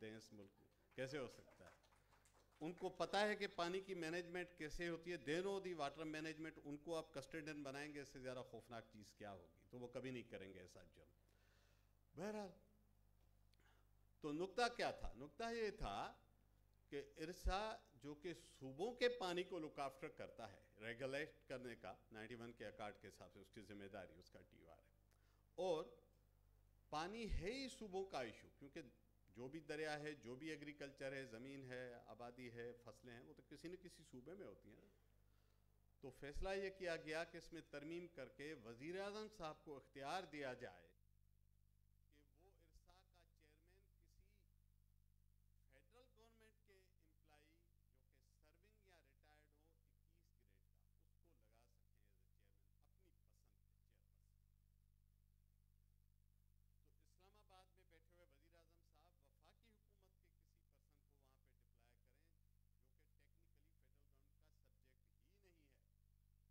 رہتے ہیں اس ملک میں، کیسے ہو سکتا ہے؟ ان کو پتہ ہے کہ پانی کی مینجمنٹ کیسے ہوتی ہے، دے نو دی واٹر مینجمنٹ. ان کو آپ کسٹڈین بنائیں گے، اس سے زیادہ خوفناک چیز کیا ہوگی؟ تو وہ کبھی نہیں کریں گے ایسا جرم. بہرحال تو نقطہ کیا تھا؟ نقطہ یہ تھا کہ ارسا جو کہ صوبوں کے پانی کو لک آفٹر کرتا ہے، ریگولیٹ کرنے کا 91 کے اکارڈ کے حساب سے اس کی ذمہ داری اس کا ٹی آر ہے، اور پانی ہے ہی صوبوں کا ایشو، کیونکہ جو بھی دریا ہے، جو بھی ایگریکلچر ہے، زمین ہے، آبادی ہے، فصلیں ہیں، وہ تو کسی نہ کسی صوبے میں ہوتی ہیں نا. تو فیصلہ یہ کیا گیا کہ اس میں ترمیم کر کے وزیر اعظم صاحب کو اختیار دیا جائے کہ وہ ارسا کا چیئرمین کسی فیڈرل گورنمنٹ کے امپلائی جو کہ سرونگ یا ریٹائرڈ ہو 21 گریڈ کا، اس کو لگا سکیں ایز اے چیئرمین اپنی پسند کے چیئرپرسن. تو اسلام آباد میں بیٹھے ہوئے وزیر اعظم صاحب وفاقی حکومت کے کسی پرسن کو وہاں پہ ڈپلائی کریں جو کہ ٹیکنیکلی فیڈرل گورنمنٹ کا سبجیکٹ ہی نہیں ہے. تو سندھ نے اس پہ رجسٹ کیا، پھر وہ سم ہاؤ لیپس ہو گیا آرڈیننس، اور پھر دوبارہ اس کی باتیں پچھلے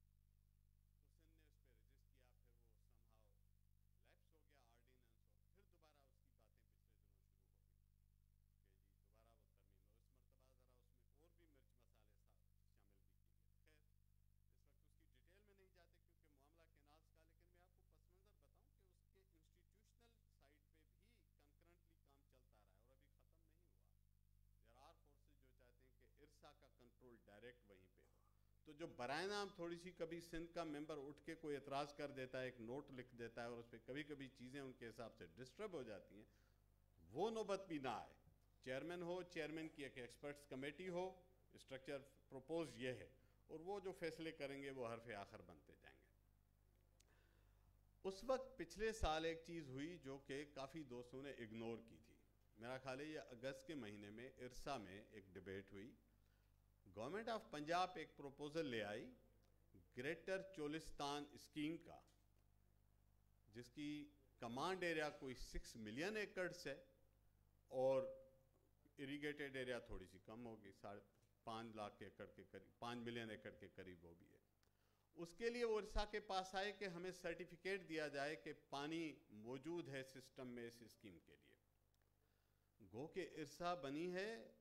دنوں شروع ہو گئی کہ جی دوبارہ وہ ترمیم، اور اس مرتبہ ذرا اس میں اور بھی مرچ مسالے شامل بھی کیے گئے. خیر اس وقت اس کی ڈیٹیل میں نہیں جاتے کیونکہ معاملہ کینالز کا، لیکن میں آپ کو پس منظر بتاؤں کہ اس کے انسٹیٹیوشنل سائڈ پہ بھی کنکرنٹلی کام چلتا رہا ہے اور ابھی ختم نہیں ہوا. دیر آر فورسز جو چاہتے ہیں کہ ارسا کا کنٹرول ڈائریکٹ وہیں پہ ہو. تو جو برائے نام تھوڑی سی کبھی سندھ کا ممبر اٹھ کے کوئی اعتراض کر دیتا ہے، ایک نوٹ لکھ دیتا ہے اور اس پہ کبھی کبھی چیزیں ان کے حساب سے ڈسٹرب ہو جاتی ہیں، وہ نوبت بھی نہ آئے. چیئرمین ہو، چیئرمین کی ایک ایکسپرٹس کمیٹی ہو، اسٹرکچر پروپوز یہ ہے، اور وہ جو فیصلے کریں گے وہ حرف آخر بنتے جائیں گے. اس وقت پچھلے سال ایک چیز ہوئی جو کہ کافی دوستوں نے اگنور کی تھی. میرا خیال ہے یہ اگست کے مہینے میں ارسا میں ایک ڈیبیٹ ہوئی. گورنمنٹ آف پنجاب ایک پروپوزل لے آئی گریٹر چولستان اسکیم کا، جس کی کمانڈ ایریا کوئی 6 ملین ایکڑز ہے اور اریگیٹڈ ایریا تھوڑی سی کم ہوگی، 5 لاکھ ایکڑ کے قریب، 5 ملین ایکڑ کے قریب وہ بھی ہے. اس کے لیے وہ ارسا کے پاس آئے کہ ہمیں سرٹیفکیٹ دیا جائے کہ پانی موجود ہے سسٹم میں اس اسکیم کے لیے. گو کہ ارسا بنی ہے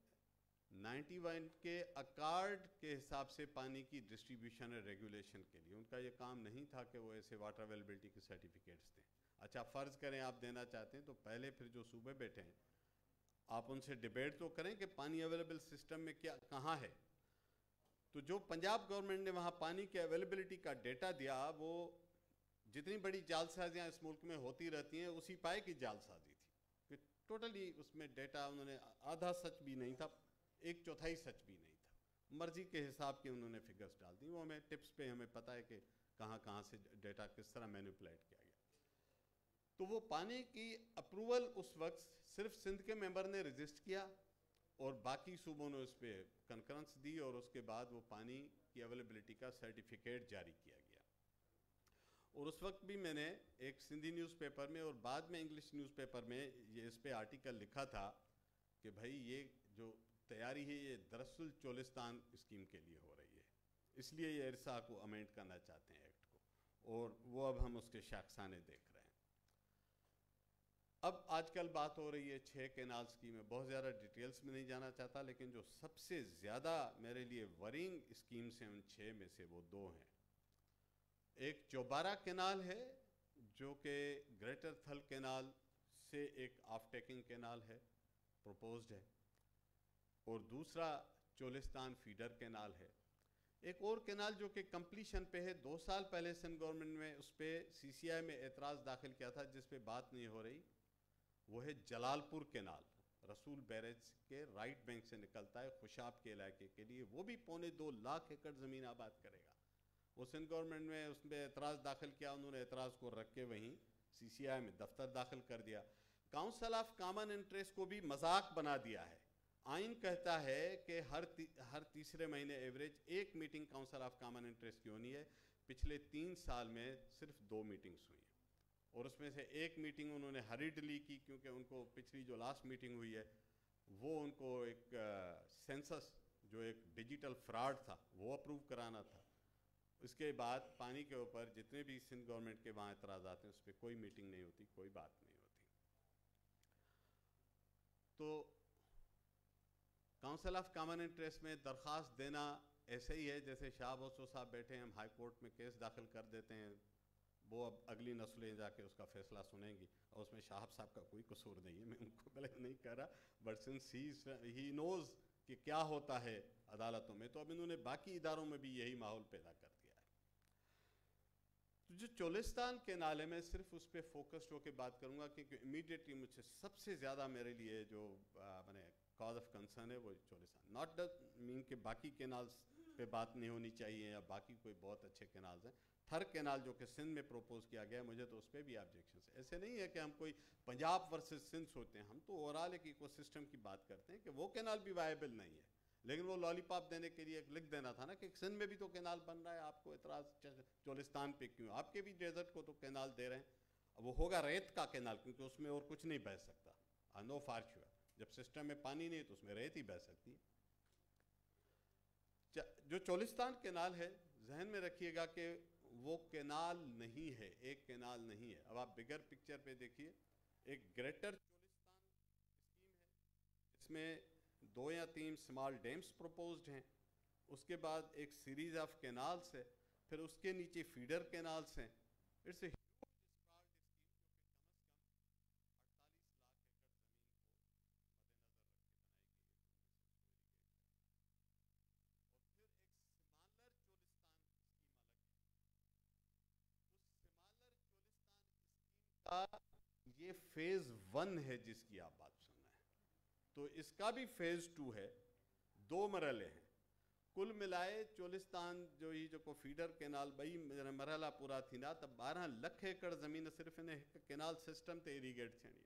91 کے اکارڈ کے حساب سے پانی کی ڈسٹریبیوشن اور ریگولیشن کے لیے. ان کا یہ کام نہیں تھا کہ وہ ایسے واٹر اویلیبلٹی کے سرٹیفکیٹس دیں. اچھا فرض کریں آپ دینا چاہتے ہیں تو پہلے پھر جو صوبے بیٹھے ہیں آپ ان سے ڈیبیٹ تو کریں کہ پانی اویلیبل سسٹم میں کیا کہاں ہے. تو جو پنجاب گورنمنٹ نے وہاں پانی کے اویلیبلٹی کا ڈیٹا دیا، وہ جتنی بڑی جعل سازیاں اس ملک میں ہوتی رہتی ہیں اسی پائے کی جعل سازی تھی کہ ٹوٹلی اس میں ڈیٹا انہوں نے آدھا سچ بھی نہیں تھا، 1/4 سچ بھی نہیں تھا، مرضی کے حساب کے انہوں نے فگرز ڈال دی. وہ ہمیں ٹپس پہ ہمیں پتہ ہے کہ کہاں کہاں سے ڈیٹا کس طرح مینیپولیٹ کیا گیا. تو وہ پانی کی اپروول اس وقت صرف سندھ کے ممبر نے رجسٹ کیا اور باقی صوبوں نے اس پہ کنکرنس دی، اور اس کے بعد وہ پانی کی اویلیبلٹی کا سرٹیفکیٹ جاری کیا گیا. اور اس وقت بھی میں نے ایک سندھی نیوز پیپر میں اور بعد میں انگلش نیوز پیپر میں یہ اس پہ آرٹیکل لکھا تھا کہ بھائی یہ جو تیاری ہے یہ دراصل چولستان اسکیم کے لیے ہو رہی ہے، اس لیے یہ ارسا کو امینڈ کرنا چاہتے ہیں ایکٹ کو، اور وہ اب ہم اس کے شاخسانے دیکھ رہے ہیں. اب آج کل بات ہو رہی ہے 6 کینالز کی. میں بہت زیادہ ڈیٹیلز میں نہیں جانا چاہتا، لیکن جو سب سے زیادہ میرے لیے ورینگ اسکیمز ہیں ان 6 میں سے وہ 2 ہیں. ایک چوبارہ کینال ہے جو کہ گریٹر تھل کینال سے ایک آف ٹیکنگ کینال ہے، پروپوزڈ ہے، اور دوسرا چولستان فیڈر کینال ہے. ایک اور کینال جو کہ کمپلیشن پہ ہے، 2 سال پہلے سندھ گورنمنٹ میں اس پہ سی سی آئی میں اعتراض داخل کیا تھا جس پہ بات نہیں ہو رہی، وہ ہے جلال پور کینال. رسول بیریج کے رائٹ بینک سے نکلتا ہے خوشاب کے علاقے کے لیے، وہ بھی 2.25 لاکھ ایکڑ زمین آباد کرے گا. وہ سندھ گورنمنٹ میں اس پہ اعتراض داخل کیا، انہوں نے اعتراض کو رکھ کے وہیں سی سی آئی میں دفتر داخل کر دیا. کاؤنسل آف کامن انٹرسٹ کو بھی مذاق بنا دیا ہے. آئین کہتا ہے کہ ہر تیسرے مہینے average 1 meeting council of common interest کی ہونی ہے. پچھلے 3 سال میں صرف 2 میٹنگز ہوئی ہیں، اور اس میں سے 1 میٹنگ انہوں نے ہریڈلی کی کیونکہ ان کو پچھلی جو لاسٹ میٹنگ ہوئی ہے وہ ان کو ایک سینسس جو ایک ڈیجیٹل فراڈ تھا وہ اپروو کرانا تھا. اس کے بعد پانی کے اوپر جتنے بھی سندھ گورنمنٹ کے وہاں اعتراضات ہیں اس پہ کوئی میٹنگ نہیں ہوتی، کوئی بات نہیں ہوتی. تو کاؤنسل آف کامن انٹرسٹ میں درخواست دینا ایسے ہی ہے جیسے شاہ بوسو صاحب بیٹھے ہیں، ہم ہائی کورٹ میں کیس داخل کر دیتے ہیں، وہ اب اگلی نسلیں جا کے اس کا فیصلہ سنیں گی، اور اس میں شاہب صاحب کا کوئی قصور نہیں ہے، میں ان کو بلے نہیں کہہ رہا، بٹ سنس ہی نوز کہ کیا ہوتا ہے عدالتوں میں، تو اب انہوں نے باقی اداروں میں بھی یہی ماحول پیدا کر دیا ہے۔ تو جو چولستان کینال ہے، میں صرف اس پہ فوکسڈ ہو کے بات کروں گا کیونکہ امیڈیٹلی مجھ سے سب سے زیادہ میرے لیے جو میں نے کاز آف کنسرن ہے وہ چولستان، ناٹ ڈز مین کہ باقی کینالز پہ بات نہیں ہونی چاہیے یا باقی کوئی بہت اچھے کینالز ہیں۔ تھر کینال جو کہ سندھ میں پروپوز کیا گیا ہے، مجھے تو اس پہ بھی آبجیکشنس ہے۔ ایسے نہیں ہے کہ ہم کوئی پنجاب ورسز سندھ سوچتے ہیں، ہم تو اوورال ایک ایکو سسٹم کی بات کرتے ہیں کہ وہ کینال بھی وائبل نہیں ہے، لیکن وہ لالی پاپ دینے کے لیے لکھ دینا تھا نا کہ سندھ میں بھی تو کینال بن رہا ہے، آپ کو اعتراض چولستان پہ کیوں؟ آپ کے بھی ڈیزرٹ کو تو کینال دے رہے ہیں، وہ ہوگا ریت کا کینال کیونکہ اس میں اور کچھ نہیں بہہ سکتا، آئی نو فار شیور، جب سسٹم میں پانی نہیں ہے تو اس میں ریت ہی بہہ سکتی ہے۔ جو چولستان کینال ہے، ذہن میں رکھیے گا کہ وہ کینال نہیں ہے، ایک کینال نہیں ہے۔ اب آپ بگر پکچر پہ دیکھیے، ایک گریٹر چولستان اسکیم ہے جس میں 2 یا 3 سمال ڈیمز پروپوزڈ ہیں، اس کے بعد ایک سیریز آف کینالز ہے، پھر اس کے نیچے فیڈر کینالز ہیں۔ اٹس اے ہیوج اسپرالڈ اسکیم جو کہ کم از کم 48 لاکھ ایکڑ زمین کو مد نظر رکھ کے بنائی گئی ہے کہ ان میں سے اس کو اریگیٹ کرنا ہے۔ اور پھر ایک سمالر چولستان اسکیم الگ ہے، اس سمالر چولستان اسکیم کا یہ فیز 1 ہے جس کی آپ بات سن رہے ہیں، تو اس کا بھی فیز 2 ہے، 2 مرحلے ہیں۔ کل ملائے چولستان جو ہی جو کو فیڈر کینال بئی مرحلہ پورا تھی نا، تب 12 لکھ ایکڑ زمین صرف انہیں کینال سسٹم تے اریگیٹ تھینی ہے،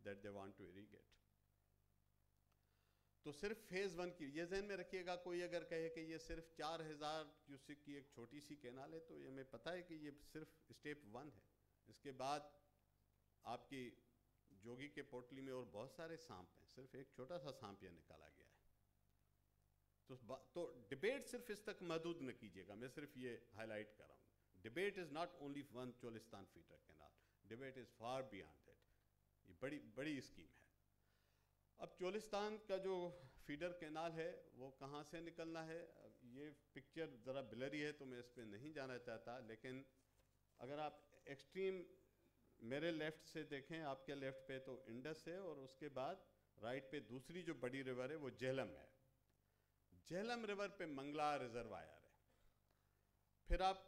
that they want to irrigate. تو صرف فیز 1 کی یہ ذہن میں رکھیے گا، کوئی اگر کہے کہ یہ صرف 4000 کیوسک کی ایک چھوٹی سی کینال ہے تو یہ ہمیں پتہ ہے کہ یہ صرف اسٹیپ 1 ہے، اس کے بعد آپ کی جوگی کے پوٹلی میں اور بہت سارے سانپ ہیں، صرف ایک چھوٹا سا سانپ یہ نکالا گیا ہے۔ تو ڈبیٹ صرف اس تک محدود نہ کیجیے گا، میں صرف یہ ہائی لائٹ کر رہا ہوں، debate is not only one Cholistan feeder canal, debate is for beyond that, یہ بڑی اسکیم ہے۔ اب چولستان کا جو فیڈر کینال ہے وہ کہاں سے نکلنا ہے، یہ پکچر ذرا بلری ہے تو میں اس پہ نہیں جانا چاہتا، لیکن اگر آپ ایکسٹریم میرے لیفٹ سے دیکھیں، آپ کے لیفٹ پہ تو انڈس ہے، اور اس کے بعد رائٹ پہ دوسری جو بڑی ریور ہے وہ جہلم ہے، جہلم ریور پہ منگلا ریزروائر ہے۔ پھر آپ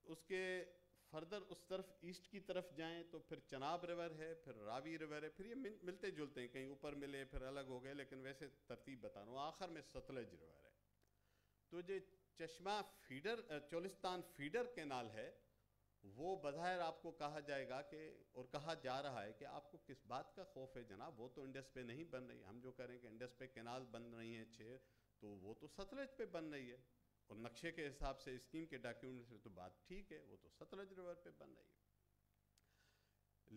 اس کے فردر اس طرف ایسٹ کی طرف جائیں تو پھر چناب ریور ہے، پھر راوی ریور ہے، پھر یہ ملتے جلتے ہیں، کہیں اوپر ملے پھر الگ ہو گئے، لیکن ویسے ترتیب بتا رہا ہوں، آخر میں ستلج ریور ہے۔ تو جو چشمہ فیڈر چولستان فیڈر کینال ہے وہ بظاہر آپ کو کہا جائے گا کہ، اور کہا جا رہا ہے کہ آپ کو کس بات کا خوف ہے جناب، وہ تو انڈس پہ نہیں بن رہی، ہم جو کہہ رہے ہیں کہ انڈس پہ کینال بن رہی ہیں 6، تو وہ تو ستلج پہ بن رہی ہے، اور نقشے کے حساب سے اسکیم کے ڈاکیومنٹ سے تو بات ٹھیک ہے، وہ تو ستلج ریور پہ بن رہی ہے،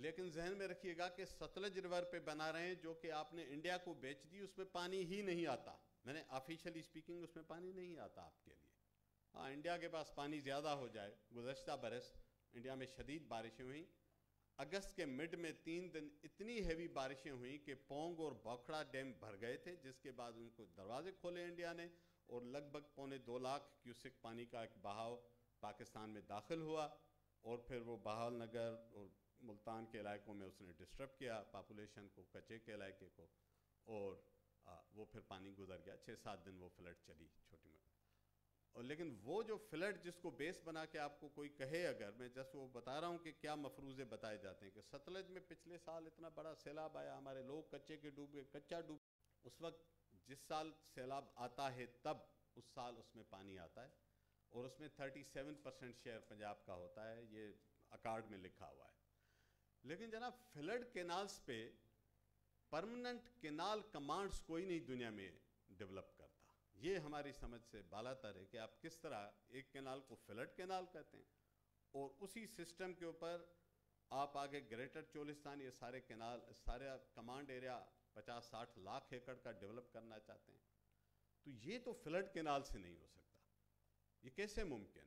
لیکن ذہن میں رکھیے گا کہ ستلج ریور پہ بنا رہے ہیں جو کہ آپ نے انڈیا کو بیچ دی، اس میں پانی ہی نہیں آتا، میں نے آفیشلی اسپیکنگ اس میں پانی نہیں آتا آپ کے لیے۔ ہاں، انڈیا کے پاس پانی زیادہ ہو جائے، گزشتہ برس انڈیا میں شدید بارشیں ہوئیں، اگست کے مڈ میں 3 دن اتنی ہیوی بارشیں ہوئیں کہ پونگ اور بوکھڑا ڈیم بھر گئے تھے، جس کے بعد ان کو دروازے کھولے انڈیا نے، اور لگ بھگ 2.25 لاکھ کیوسک پانی کا ایک بہاؤ پاکستان میں داخل ہوا، اور پھر وہ بہال نگر اور ملتان کے علاقوں میں اس نے ڈسٹرب کیا پاپولیشن کو، کچے کے علاقے کو، اور وہ پھر پانی گزر گیا، 6-7 دن وہ فلڈ چلی چھوٹی میں۔ اور لیکن وہ جو فلڈ جس کو بیس بنا کے آپ کو کوئی کہے، اگر میں جس وہ بتا رہا ہوں کہ کیا مفروضے بتائے جاتے ہیں کہ ستلج میں پچھلے سال اتنا بڑا سیلاب آیا، ہمارے لوگ کچے کے ڈوب گئے، کچا ڈوب، اس وقت جس سال سیلاب آتا ہے تب اس سال اس میں پانی آتا ہے، اور اس میں 37% شیئر پنجاب کا ہوتا ہے، یہ اکارڈ میں لکھا ہوا ہے۔ لیکن جناب فلڈ کینالز پہ پرمننٹ کینال کمانڈز کوئی نہیں دنیا میں ڈیولپ کرتا، یہ ہماری سمجھ سے بالاتر ہے کہ آپ کس طرح ایک کینال کو فلڈ کینال کہتے ہیں، اور اسی سسٹم کے اوپر آپ آگے گریٹر چولستان، یہ سارے کینال، سارے کمانڈ ایریا 50-60 لاکھ ایکڑ کا ڈیولپ کرنا چاہتے ہیں، تو یہ تو فلڈ کینال سے نہیں ہو سکتا، یہ کیسے ممکن ہے؟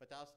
50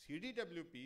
CDWP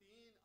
3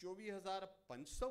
24,500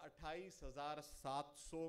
28,700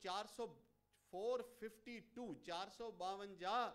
452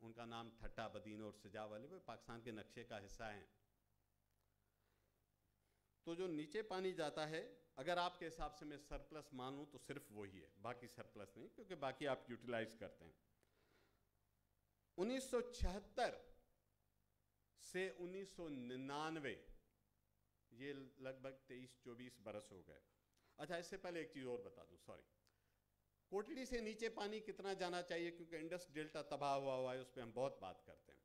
ان کا نام ٹھٹا بدین اور سجا والے، وہ پاکستان کے نقشے کا حصہ ہیں. تو جو نیچے پانی جاتا ہے اگر آپ کے حساب سے میں سرپلس مانوں تو صرف وہی ہے، باقی سرپلس نہیں، کیونکہ باقی آپ یوٹیلائز کرتے ہیں. 1976 سے 1999 یہ لگ بھگ 23-24 برس ہو گئے. اچھا اس سے پہلے ایک چیز اور بتا دوں، سوری، کوٹلی سے نیچے پانی کتنا جانا چاہیے، کیونکہ انڈس ڈیلٹا تباہ ہوا ہے، اس پہ ہم بہت بات کرتے ہیں.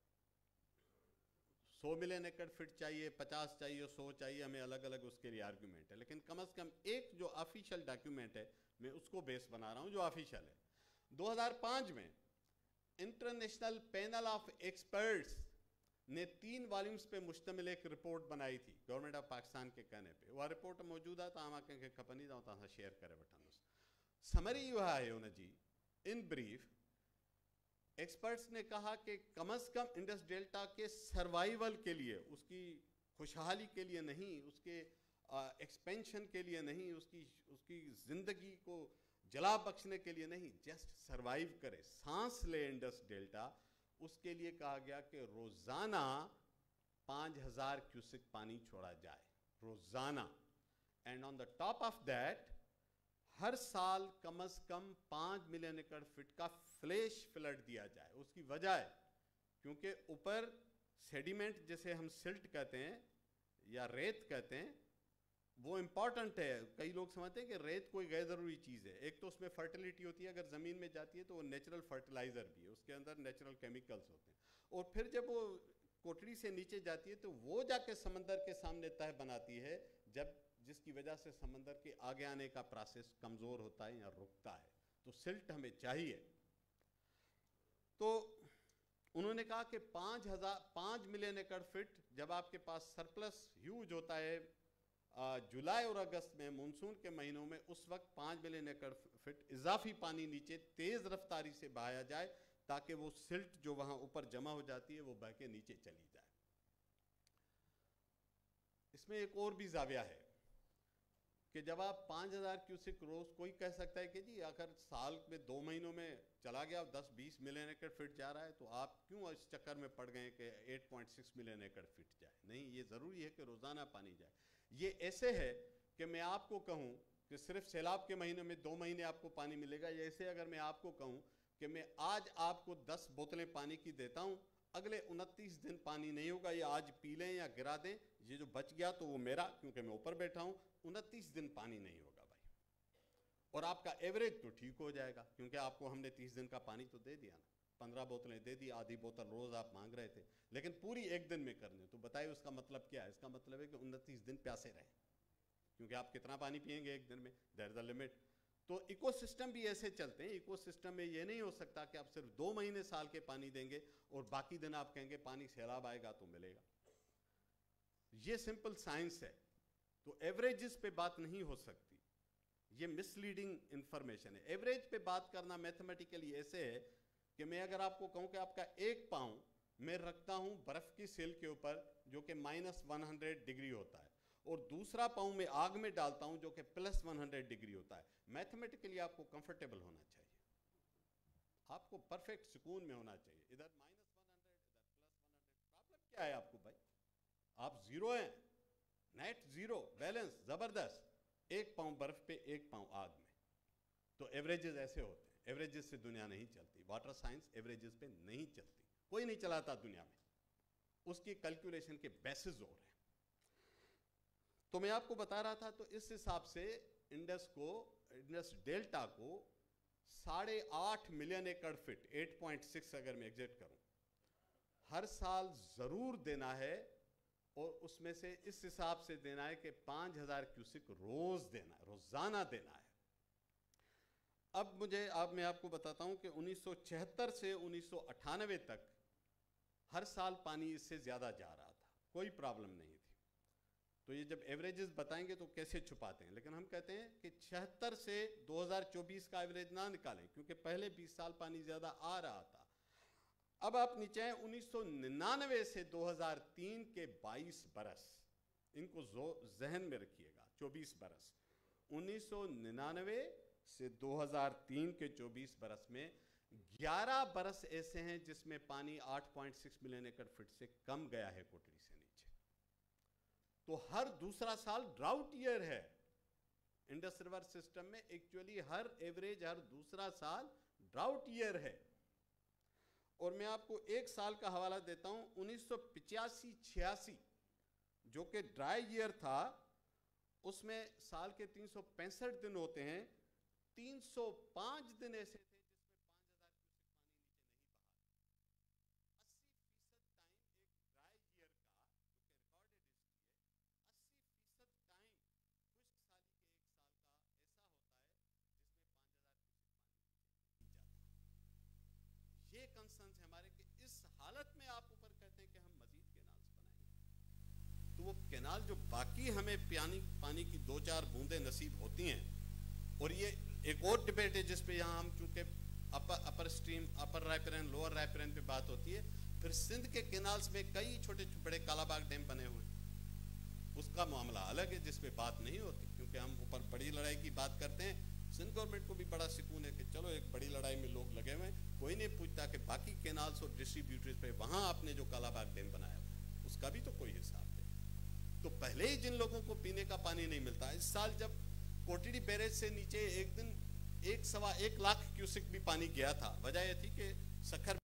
100 ملین ایکڑ فٹ چاہیے، 50 چاہیے، 100 چاہیے، ہمیں الگ الگ اس کے لیے آرگیومنٹ ہے، لیکن کم از کم ایک جو آفیشیل ڈاکیومنٹ ہے میں اس کو بیس بنا رہا ہوں جو آفیشیل ہے. 2005 میں انٹرنیشنل پینل آف ایکسپرٹس نے 3 والیومز پہ مشتمل ایک رپورٹ بنائی تھی گورنمنٹ آف پاکستان کے کہنے پہ. وہ رپورٹ موجودہ تھا، ہم آکے کھپنی دا ہوتا تھا شیئر کرے بٹھن. سمری یہ ہے ہونا جی، ان بریف ایکسپرٹس نے کہا کہ کم از کم انڈس ڈیلٹا کے سروائیول کے لیے، اس کی خوشحالی کے لیے نہیں، اس کے ایکسپینشن کے لیے نہیں، اس کی زندگی کو جلا بخشنے کے لیے نہیں، جسٹ سروائیو کرے، سانس لے انڈس ڈیلٹا، اس کے لیے کہا گیا کہ روزانہ 5000 کیوسک پانی چھوڑا جائے روزانہ. And on the top of that ہر سال کم از کم 5 ملین ایکڑ فٹ کا فلیش فلڈ دیا جائے. اس کی وجہ ہے کیونکہ اوپر سیڈیمنٹ جسے ہم سلٹ کہتے ہیں یا ریت کہتے ہیں وہ امپورٹنٹ ہے. کئی لوگ سمجھتے ہیں کہ ریت کوئی غیر ضروری چیز ہے. ایک تو اس میں فرٹیلیٹی ہوتی ہے، اگر زمین میں جاتی ہے تو وہ نیچرل فرٹیلائزر بھی ہے، اس کے اندر نیچرل کیمیکلز ہوتے ہیں. اور پھر جب وہ کوٹڑی سے نیچے جاتی ہے تو وہ جا کے سمندر کے سامنے تہ بناتی ہے، جس کی وجہ سے سمندر کے آگے آنے کا پروسیس کمزور ہوتا ہے یا رکتا ہے. تو سلٹ ہمیں چاہیے. تو انہوں نے کہا کہ 5 ملین ایکڑ فٹ جب آپ کے پاس سرپلس ہیوج ہوتا ہے جولائی اور اگست میں مونسون کے مہینوں میں، اس وقت 5 ملین ایکڑ فٹ اضافی پانی نیچے تیز رفتاری سے بہایا جائے تاکہ وہ سلٹ جو وہاں اوپر جمع ہو جاتی ہے وہ بہہ کے نیچے چلی جائے. اس میں ایک اور بھی زاویہ ہے کہ جب آپ 5000 کیوسک روز، کوئی کہہ سکتا ہے کہ جی اگر سال میں 2 مہینوں میں چلا گیا 10-20 ملین ایکڑ فٹ جا رہا ہے تو آپ کیوں اس چکر میں پڑ گئے کہ 8.6 ملین ایکڑ فٹ جائے. نہیں، یہ ضروری ہے کہ روزانہ پانی جائے. یہ ایسے ہے کہ میں آپ کو کہوں کہ صرف سیلاب کے مہینے میں 2 مہینے آپ کو پانی ملے گا. ایسے اگر میں آپ کو کہوں کہ میں آج آپ کو 10 بوتلیں پانی کی دیتا ہوں، اگلے 29 دن پانی نہیں ہوگا، یہ آج پی لیں یا گرا دیں، یہ جو بچ گیا تو وہ میرا، کیونکہ میں اوپر بیٹھا ہوں. 29 دن پانی نہیں ہوگا بھائی، اور آپ کا ایوریج تو ٹھیک ہو جائے گا، کیونکہ آپ کو ہم نے 30 دن کا پانی تو دے دیا نا. 15 بوتلیں دے دی، آدھی بوتل روز آپ مانگ رہے تھے، لیکن پوری ایک دن میں کرنے. تو بتائیے اس کا مطلب کیا ہے؟ اس کا مطلب ہے کہ 29 دن پیاسے رہیں، کیونکہ آپ کتنا پانی پئیں گے ایک دن میں، دیر از اے لمٹ. تو ایکو سسٹم بھی ایسے چلتے ہیں. ایکو سسٹم میں یہ نہیں ہو سکتا کہ آپ صرف 2 مہینے سال کے پانی دیں گے اور باقی دن آپ کہیں گے پانی سیلاب آئے گا تو ملے گا. یہ سمپل سائنس ہے. تو ایوریجز پہ بات نہیں ہو سکتی، یہ مس لیڈنگ انفارمیشن ہے. ایوریج پہ بات کرنا میتھمیٹیکلی ایسے ہے کہ میں اگر آپ کو کہوں کہ آپ کا 1 پاؤں میں رکھتا ہوں برف کی سیل کے اوپر جو کہ -100 ڈگری ہوتا ہے، اور دوسرا پاؤں میں آگ میں ڈالتا ہوں جو کہ +100 ڈگری ہوتا ہے. میتھمیٹیکلی آپ کو کمفرٹیبل ہونا چاہیے، آپ کو پرفیکٹ سکون میں ہونا چاہیے. ادھر -100 ادھر +100. پرابلم کیا ہے آپ کو بھائی؟ آپ زیرو ہیں، نیٹ زیرو، بیلنس زبردست. 1 پاؤں برف پہ 1 پاؤں آگ میں. تو ایوریجز ایسے ہوتے ہیں. ایوریجز سے دنیا نہیں چلتی. واٹر سائنس ایوریجز پہ نہیں چلتی، کوئی نہیں چلاتا دنیا میں. اس کی کیلکولیشن کے بیسز ہو رہے ہیں. تو میں آپ کو بتا رہا تھا، تو اس حساب سے انڈس ڈیلٹا کو 8.5 ملین ایکڑ فٹ، 8.6 اگر میں ایگزیکٹ کروں، ہر سال ضرور دینا ہے. اور اس میں سے اس حساب سے دینا ہے کہ 5000 کیوسک روز دینا ہے، روزانہ دینا ہے. اب میں آپ کو بتاتا ہوں کہ 1976 سے 1998 تک ہر سال پانی اس سے زیادہ جا رہا تھا، کوئی پرابلم نہیں تھی. تو یہ جب ایوریجز بتائیں گے تو کیسے چھپاتے ہیں، لیکن ہم کہتے ہیں کہ 76 سے 2024 کا ایوریج نہ نکالیں، کیونکہ پہلے 20 سال پانی زیادہ آ رہا تھا. اب آپ نیچے ہیں 1999 سے 2003 کے 22 برس، ان کو ذہن میں رکھیے گا. 24 برس، 1999 سے 2003 کے 24 برس میں 11 برس ایسے ہیں جس میں پانی 8.6 ملین ایکڑ فٹ سے کم گیا ہے کوٹڑی سے نیچے. تو ہر دوسرا سال ڈراؤٹ ایئر ہے انڈس ریور سسٹم میں. ایکچولی ہر ایوریج ہر دوسرا سال ڈراؤٹ ایئر ہے. اور میں آپ کو ایک سال کا حوالہ دیتا ہوں. 1985-86 جو کہ ڈرائی ایئر تھا, اس میں سال کے 365 دن ہوتے ہیں, 305 دن ایسے تھے یہ کنسرنز ہمارے کہ اس حالت میں آپ اوپر کہتے ہیں کہ ہم مزید کینالز بنائیں. تو وہ کینال جو باقی ہمیں پانی کی 2-4 بوندیں نصیب ہوتی ہیں, اور یہ ایک اور ڈیبیٹ ہے جس پہ یہاں ہم چونکہ اپر اسٹریم, اپر رائپرین, لوور رائپرین پہ بات ہوتی ہے. پھر سندھ کے کینالز میں کئی چھوٹے بڑے کالا باغ ڈیم بنے ہوئے ہیں, اس کا معاملہ الگ ہے جس پہ بات نہیں ہوتی, کیونکہ ہم اوپر بڑی لڑائی کی بات کرتے ہیں. سندھ گورنمنٹ کو بھی بڑا سکون ہے کہ چلو ایک بڑی لڑائی میں لوگ لگے ہوئے ہیں, کوئی نہیں پوچھتا کہ باقی کینالز اور ڈسٹریبیوٹرز پہ وہاں آپ نے جو کالا باغ ڈیم بنایا ہوا اس کا بھی تو کوئی حساب دے. تو پہلے ہی جن لوگوں کو پینے کا پانی نہیں ملتا, اس سال جب کوٹڑی بیریج سے نیچے ایک دن 1.25 لاکھ کیوسک بھی پانی گیا تھا, وجہ یہ تھی کہ سکھر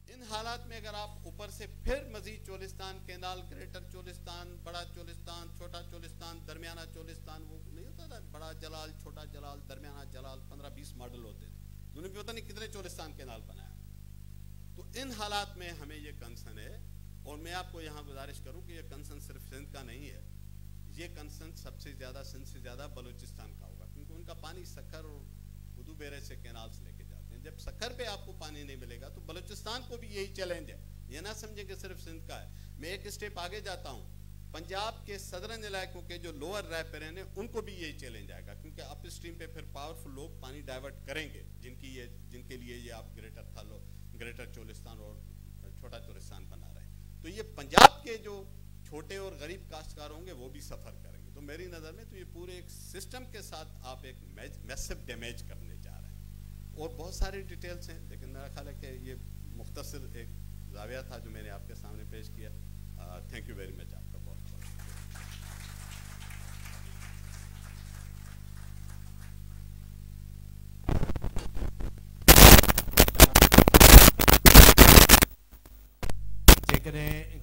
ان حالات میں اگر آپ اوپر سے پھر مزید چولستان کینال, گریٹر چولستان, بڑا چولستان, چھوٹا چولستان, درمیانہ چولستان, وہ نہیں ہوتا تھا بڑا جلال, چھوٹا جلال, درمیانہ جلال, 15-20 ماڈل ہوتے تھے, انہوں نے بھی پتہ نہیں کتنے چولستان کینال بنایا. تو ان حالات میں ہمیں یہ کنسرن ہے, اور میں آپ کو یہاں گزارش کروں کہ یہ کنسرن صرف سندھ کا نہیں ہے, یہ کنسرن سب سے زیادہ سندھ سے زیادہ بلوچستان کا ہوگا, کیونکہ ان کا پانی سکھر اور بدو بیریج سے کینال سے لے کے جاتے ہیں. جب سکھر پہ آپ کو پانی نہیں ملے گا تو بلوچستان کو بھی یہی چیلنج ہے, یہ نہ سمجھیں کہ صرف سندھ کا ہے. میں ایک اسٹیپ آگے جاتا ہوں, پنجاب کے صدرن علاقوں کے جو لوور ریپرین ہیں ان کو بھی یہی چیلنج آئے گا, کیونکہ اپ اسٹریم پہ پھر پاورفل لوگ پانی ڈائیورٹ کریں گے, جن کے لیے یہ آپ گریٹر چولستان اور چھوٹا چولستان بنا رہے ہیں. تو یہ پنجاب کے جو چھوٹے اور غریب کاشتکار ہوں گے وہ بھی سفر کریں گے. تو میری نظر میں تو یہ پورے ایک سسٹم کے ساتھ آپ ایک میسو ڈیمیج کرنے جا رہے ہیں, اور بہت ساری ڈیٹیلز ہیں, لیکن میرا خیال ہے کہ یہ مختصر ایک زاویہ تھا جو میں نے آپ کے سامنے پیش کیا. تھینک یو ویری مچ آپ کا بہت بہت.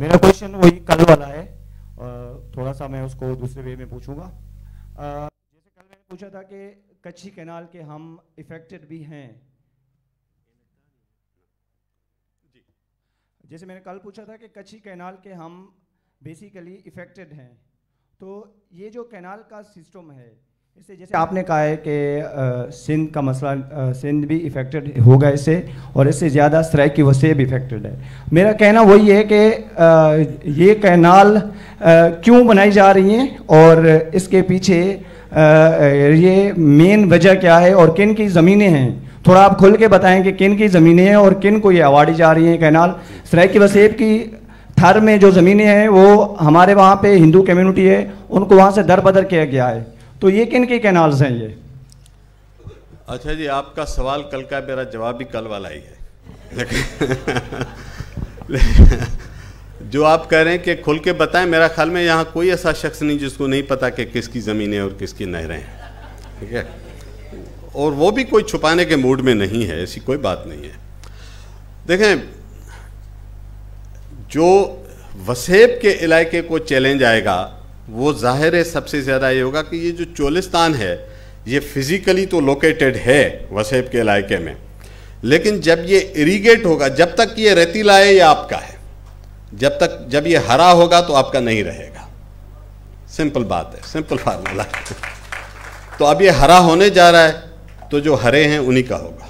میرا کوشچن وہی کل والا ہے, تھوڑا سا میں اس کو دوسرے وے میں پوچھوں گا. جیسے کل میں نے پوچھا تھا کہ کچھی کینال کے ہم افیکٹڈ بھی ہیں, جیسے میں نے کل پوچھا تھا کہ کچھی کینال کے ہم بیسیکلی افیکٹڈ ہیں, تو یہ جو کینال کا سسٹم ہے اس سے جیسے آپ نے کہا ہے کہ سندھ کا مسئلہ, سندھ بھی افیکٹڈ ہوگا اس سے, اور اس سے زیادہ سرائیکی وسیع بھی افیکٹڈ ہے. میرا کہنا وہی ہے کہ یہ کینال کیوں بنائی جا رہی ہیں, اور اس کے پیچھے یہ مین وجہ کیا ہے, اور کن کی زمینیں ہیں. تھوڑا آپ کھل کے بتائیں کہ کن کی زمینیں ہیں اور کن کو یہ اوارڈی جا رہی ہیں کینال. سرائیکی وسیع کی تھر میں جو زمینیں ہیں وہ ہمارے وہاں پہ ہندو کمیونٹی ہے, ان کو وہاں سے در بدر کیا گیا ہے, تو یہ کن کی کینالز ہیں یہ؟ اچھا جی, آپ کا سوال کل کا, میرا جواب بھی کل والا ہی ہے. جو آپ کہہ رہے ہیں کہ کھل کے بتائیں, میرا خیال میں یہاں کوئی ایسا شخص نہیں جس کو نہیں پتا کہ کس کی زمینیں اور کس کی نہریں ہیں, ٹھیک ہے, اور وہ بھی کوئی چھپانے کے موڈ میں نہیں ہے, ایسی کوئی بات نہیں ہے. دیکھیں, جو وسیب کے علاقے کو چیلنج آئے گا وہ ظاہر ہے سب سے زیادہ یہ ہوگا کہ یہ جو چولستان ہے یہ فزیکلی تو لوکیٹڈ ہے وسیب کے علاقے میں, لیکن جب یہ اریگیٹ ہوگا, جب تک یہ ریتیلا ہے یہ آپ کا ہے, جب یہ ہرا ہوگا تو آپ کا نہیں رہے گا. سمپل بات ہے, سمپل فارمولا. تو اب یہ ہرا ہونے جا رہا ہے تو جو ہرے ہیں انہی کا ہوگا.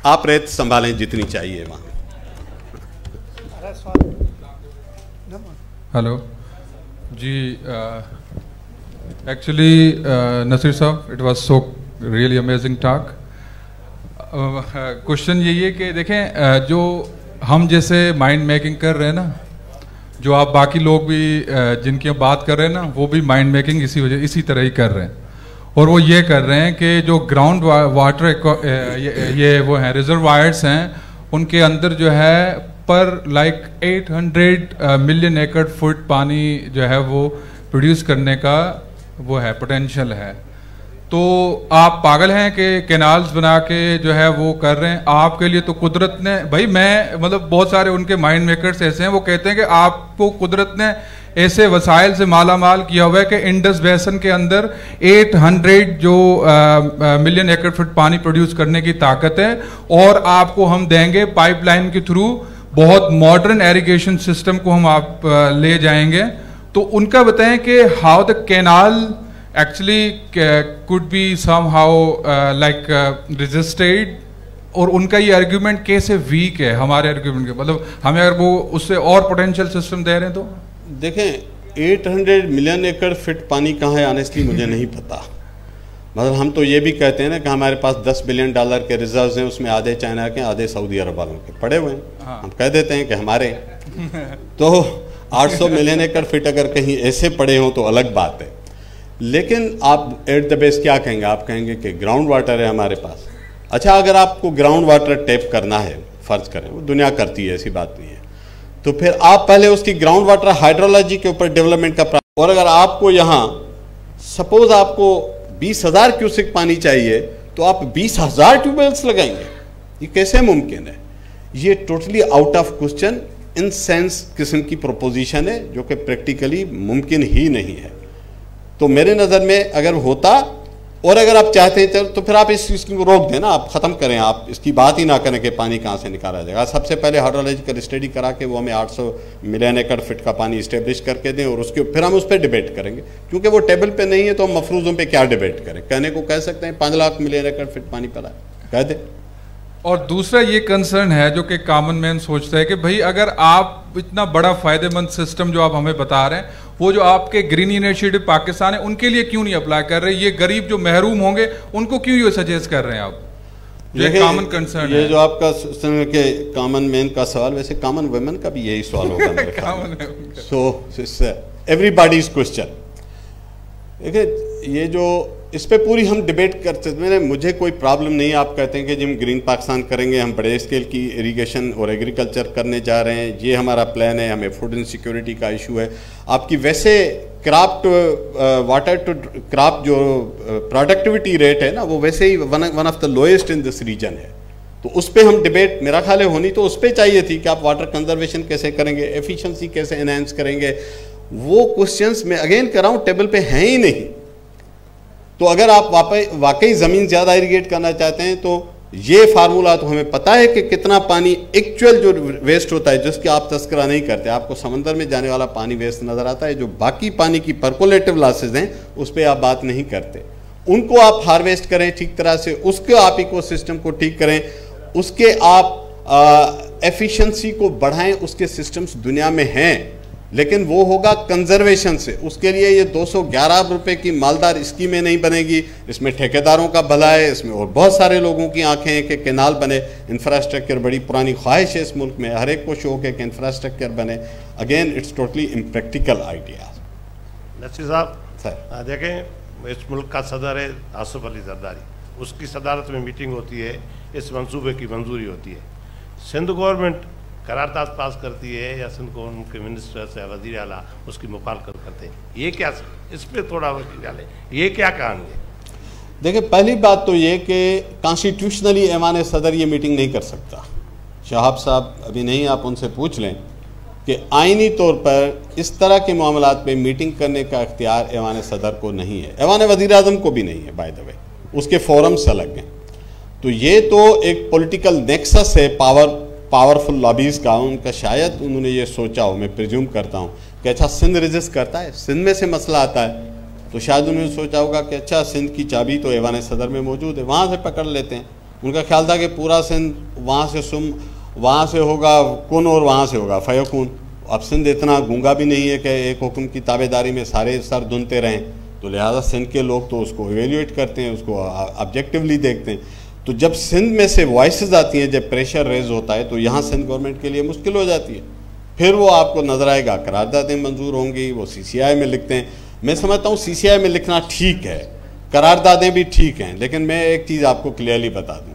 آپ ریت سنبھالیں جتنی چاہیے وہاں. ہلو جی, ایکچولی نصیر صاحب, it was so really amazing talk. Question یہی ہے کہ دیکھیں, جو ہم جیسے مائنڈ میکنگ کر رہے ہیں نا, جو آپ باقی لوگ بھی جن کی بات کر رہے ہیں نا, وہ بھی مائنڈ میکنگ اسی طرح ہی کر رہے ہیں. اور وہ یہ کر رہے ہیں کہ جو گراؤنڈ واٹر یہ وہ ہیں ریزروائرس ہیں, ان کے اندر جو ہے پر لائک 800 ملین ایکڑ فٹ پانی جو ہے وہ پروڈیوس کرنے کا وہ ہے پوٹینشیل ہے. تو آپ پاگل ہیں کہ کینالز بنا کے جو ہے وہ کر رہے ہیں. آپ کے لیے تو قدرت نے, بھائی میں مطلب بہت سارے ان کے مائنڈ میکرز ایسے ہیں, وہ کہتے ہیں کہ آپ کو قدرت نے ایسے وسائل سے مالا مال کیا ہوا ہے کہ انڈس بیسن کے اندر 800 جو ملین ایکڑ فٹ پانی پروڈیوس کرنے کی طاقت ہے, اور آپ کو ہم دیں گے پائپ لائن کے تھرو بہت ماڈرن ایریگیشن سسٹم کو ہم آپ لے جائیں گے. تو ان کا بتائیں کہ how the canal actually could be somehow like resisted, اور ان کا یہ آرگیومنٹ کیسے ویک ہے ہمارے آرگیومنٹ کے, مطلب ہمیں اگر وہ اس سے اور پوٹینشیل سسٹم دے رہے ہیں تو. دیکھیں 800 ملین ایکڑ فٹ پانی کہاں ہے, آنیسٹلی مجھے نہیں پتا. مطلب ہم تو یہ بھی کہتے ہیں نا کہ ہمارے پاس $10 بلین کے ریزروز ہیں, اس میں آدھے چائنا کے آدھے سعودی عرب والوں کے پڑے ہوئے ہیں. ہم کہہ دیتے ہیں کہ ہمارے, تو 800 ملین ایکڑ فٹ اگر کہیں ایسے پڑے ہوں تو الگ بات ہے. لیکن آپ ایٹ دا بیس کیا کہیں گے, آپ کہیں گے کہ گراؤنڈ واٹر ہے ہمارے پاس. اچھا, اگر آپ کو گراؤنڈ واٹر ٹیپ کرنا ہے, فرض کریں, وہ دنیا کرتی ہے, ایسی بات نہیں ہے, تو پھر آپ پہلے اس کی گراؤنڈ واٹر ہائیڈرولوجی کے اوپر ڈیولپمنٹ کا اور اگر آپ کو یہاں سپوز آپ کو 20,000 کیوسک پانی چاہیے تو آپ 20,000 ٹیوب ویلس لگائیں گے. یہ کیسے ممکن ہے؟ یہ totally out of question in sense قسم کی پروپوزیشن ہے جو کہ پریکٹیکلی ممکن ہی نہیں ہے. تو میرے نظر میں اگر ہوتا, اور اگر آپ چاہتے ہیں تو پھر آپ اس چیز کو روک دیں نا, آپ ختم کریں, آپ اس کی بات ہی نہ کریں کہ پانی کہاں سے نکالا جائے گا. سب سے پہلے ہائیڈرولوجیکل اسٹڈی کرا کے وہ ہمیں 800 ملین ایکڑ فٹ کا پانی اسٹیبلش کر کے دیں, اور اس کے پھر ہم اس پہ ڈیبیٹ کریں گے. کیونکہ وہ ٹیبل پہ نہیں ہے تو ہم مفروضوں پہ کیا ڈیبیٹ کریں. کہنے کو کہہ سکتے ہیں 5 لاکھ ملین ایکڑ فٹ پانی پڑا ہے, کہہ دیں. اور دوسرا یہ کنسرن ہے جو کہ کامن مین سوچتا ہے کہ بھائی اگر آپ اتنا بڑا فائدہ مند سسٹم جو آپ ہمیں بتا رہے ہیں, وہ جو آپ کے گرین انیشیٹو پاکستان ہے, ان کے لیے کیوں نہیں اپلائی کر رہے؟ یہ غریب جو محروم ہوں گے ان کو کیوں یہ سجیسٹ کر رہے ہیں آپ؟ یہ کامن کنسرن ہے. یہ جو آپ کا کہ کامن مین کا سوال, ویسے کامن ویمن کا بھی یہی سوال ہوگا میرے خیال میں. So every bodies question. دیکھیں یہ جو اس پہ پوری ہم ڈیبیٹ کرتے ہیں, مجھے کوئی پرابلم نہیں. آپ کہتے ہیں کہ جی ہم گرین پاکستان کریں گے, ہم بڑے اسکیل کی اریگیشن اور ایگریکلچر کرنے جا رہے ہیں, یہ ہمارا پلان ہے, ہمیں فوڈ انسیکیورٹی کا ایشو ہے. آپ کی ویسے کراپ واٹر ٹو کراپ جو پروڈکٹیوٹی ریٹ ہے نا, وہ ویسے ہی one of the lowest in this region ہے. تو اس پہ ہم ڈیبیٹ میرا خیال ہے ہونی تو اس پہ چاہیے تھی کہ آپ واٹر کنزرویشن کیسے کریں گے, ایفیشنسی کیسے انہینس کریں گے. وہ کوسچنس میں اگین کر رہا ہوں ٹیبل پہ ہیں ہی نہیں. تو اگر آپ واقعی زمین زیادہ ایریگیٹ کرنا چاہتے ہیں تو یہ فارمولا تو ہمیں پتہ ہے کہ کتنا پانی ایکچوئل جو ویسٹ ہوتا ہے, جس کا آپ تذکرہ نہیں کرتے. آپ کو سمندر میں جانے والا پانی ویسٹ نظر آتا ہے, جو باقی پانی کی پرکولیٹو لاسز ہیں اس پہ آپ بات نہیں کرتے. ان کو آپ ہارویسٹ کریں ٹھیک طرح سے, اس کے آپ ایکو سسٹم کو ٹھیک کریں, اس کے آپ ایفیشنسی کو بڑھائیں. اس کے سسٹمز دنیا میں ہیں, لیکن وہ ہوگا کنزرویشن سے. اس کے لیے یہ 211 روپے کی مالدار اسکیمیں نہیں بنے گی. اس میں ٹھیکیداروں کا بھلا ہے, اس میں اور بہت سارے لوگوں کی آنکھیں ہیں کہ کینال بنے. انفراسٹرکچر بڑی پرانی خواہش ہے اس ملک میں, ہر ایک کو شوق ہے کہ انفراسٹرکچر بنے. Again it's totally impractical idea. Naseer صاحب دیکھیں, اس ملک کا صدر ہے آصف علی زرداری, اس کی صدارت میں میٹنگ ہوتی ہے, اس منصوبے کی منظوری ہوتی ہے. سندھ گورنمنٹ قرارداد پاس کرتی ہے یا سندھ گورنمنٹ کے منسٹرز یا وزیر اعلیٰ اس کی مخالفت کرتے ہیں. یہ کیا, اس پہ تھوڑا وقت ڈالیں, یہ کیا کہانی ہے؟ دیکھیں پہلی بات تو یہ کہ کانسٹیٹیوشنلی ایوان صدر یہ میٹنگ نہیں کر سکتا. شہاب صاحب ابھی نہیں, آپ ان سے پوچھ لیں کہ آئینی طور پر اس طرح کے معاملات پہ میٹنگ کرنے کا اختیار ایوان صدر کو نہیں ہے، ایوان وزیر اعظم کو بھی نہیں ہے بائی دا وے، اس کے فورمز الگ ہیں. تو یہ تو ایک پولیٹیکل نیکسس ہے پاورفل لابیز کا، ان کا شاید انہوں نے یہ سوچا ہو، میں پریزیوم کرتا ہوں کہ اچھا سندھ ریزسٹ کرتا ہے، سندھ میں سے مسئلہ آتا ہے، تو شاید انہوں نے سوچا ہوگا کہ اچھا سندھ کی چابی تو ایوان صدر میں موجود ہے، وہاں سے پکڑ لیتے ہیں. ان کا خیال تھا کہ پورا سندھ وہاں سے ہوگا کن اور وہاں سے ہوگا فیکون. اب سندھ اتنا گونگا بھی نہیں ہے کہ ایک حکم کی تابع داری میں سارے سر دھنتے رہیں، تو لہٰذا سندھ کے لوگ تو اس کو ایویلیویٹ کرتے ہیں، اس کو آبجیکٹیولی دیکھتے ہیں. تو جب سندھ میں سے وائسز آتی ہیں، جب پریشر ریز ہوتا ہے، تو یہاں سندھ گورنمنٹ کے لیے مشکل ہو جاتی ہے. پھر وہ آپ کو نظر آئے گا قراردادیں منظور ہوں گی، وہ سی سی آئی میں لکھتے ہیں. میں سمجھتا ہوں سی سی آئی میں لکھنا ٹھیک ہے، قراردادیں بھی ٹھیک ہیں، لیکن میں ایک چیز آپ کو کلیئرلی بتا دوں،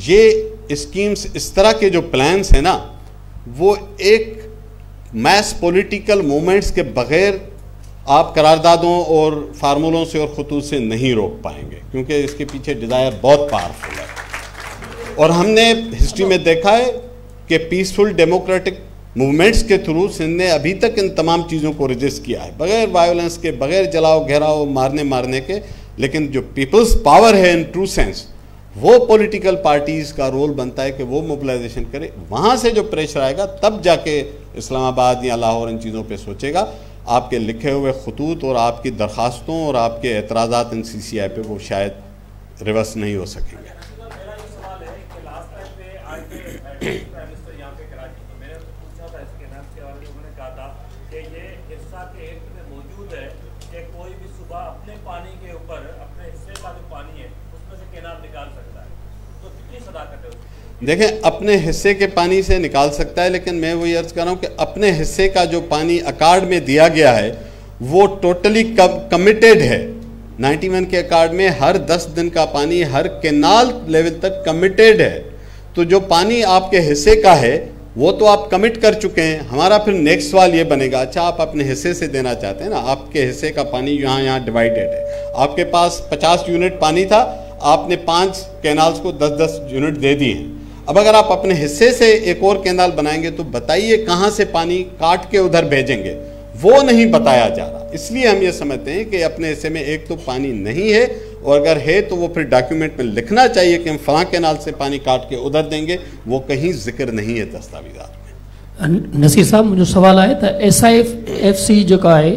یہ اسکیمز اس طرح کے جو پلانس ہیں نا، وہ ایک میس پولیٹیکل مومنٹس کے بغیر آپ قراردادوں اور فارمولوں سے اور خطوط سے نہیں روک پائیں گے، کیونکہ اس کے پیچھے ڈیزائر بہت پاورفل ہے. اور ہم نے ہسٹری میں دیکھا ہے کہ پیسفل ڈیموکریٹک موومنٹس کے تھرو سندھ نے ابھی تک ان تمام چیزوں کو رجسٹ کیا ہے، بغیر وائیولنس کے، بغیر جلاؤ گھیراؤ مارنے کے. لیکن جو پیپلز پاور ہے ان ٹرو سینس، وہ پولیٹیکل پارٹیز کا رول بنتا ہے کہ وہ موبلائزیشن کرے. وہاں سے جو پریشر آئے گا تب جا کے اسلام آباد یا لاہور ان چیزوں پہ سوچے گا. آپ کے لکھے ہوئے خطوط اور آپ کی درخواستوں اور آپ کے اعتراضات ان سی سی آئی پہ وہ شاید ریورس نہیں ہو سکیں گے. دیکھیں اپنے حصے کے پانی سے نکال سکتا ہے، لیکن میں وہی عرض کر رہا ہوں کہ اپنے حصے کا جو پانی اکارڈ میں دیا گیا ہے وہ ٹوٹلی کمیٹیڈ ہے. 91 کے اکارڈ میں ہر 10 دن کا پانی ہر کینال لیول تک کمیٹیڈ ہے. تو جو پانی آپ کے حصے کا ہے وہ تو آپ کمٹ کر چکے ہیں. ہمارا پھر نیکسٹ سوال یہ بنے گا، اچھا آپ اپنے حصے سے دینا چاہتے ہیں نا، آپ کے حصے کا پانی یہاں ڈیوائیڈڈ ہے، آپ کے پاس 50 یونٹ پانی تھا، آپ نے 5 کینالز کو 10-10 یونٹ دے دیے ہیں. اب اگر آپ اپنے حصے سے ایک اور کینال بنائیں گے تو بتائیے کہاں سے پانی کاٹ کے ادھر بھیجیں گے، وہ نہیں بتایا جا رہا. اس لیے ہم یہ سمجھتے ہیں کہ اپنے حصے میں ایک تو پانی نہیں ہے، اور اگر ہے تو وہ پھر ڈاکیومنٹ میں لکھنا چاہیے کہ ہم فلاں کینال سے پانی کاٹ کے ادھر دیں گے، وہ کہیں ذکر نہیں ہے دستاویزات میں. نصیر صاحب مجھے سوال ہے تو SIFC جو ہے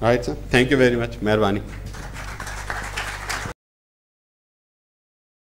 Right, sir. Thank you very much. Mehrbani.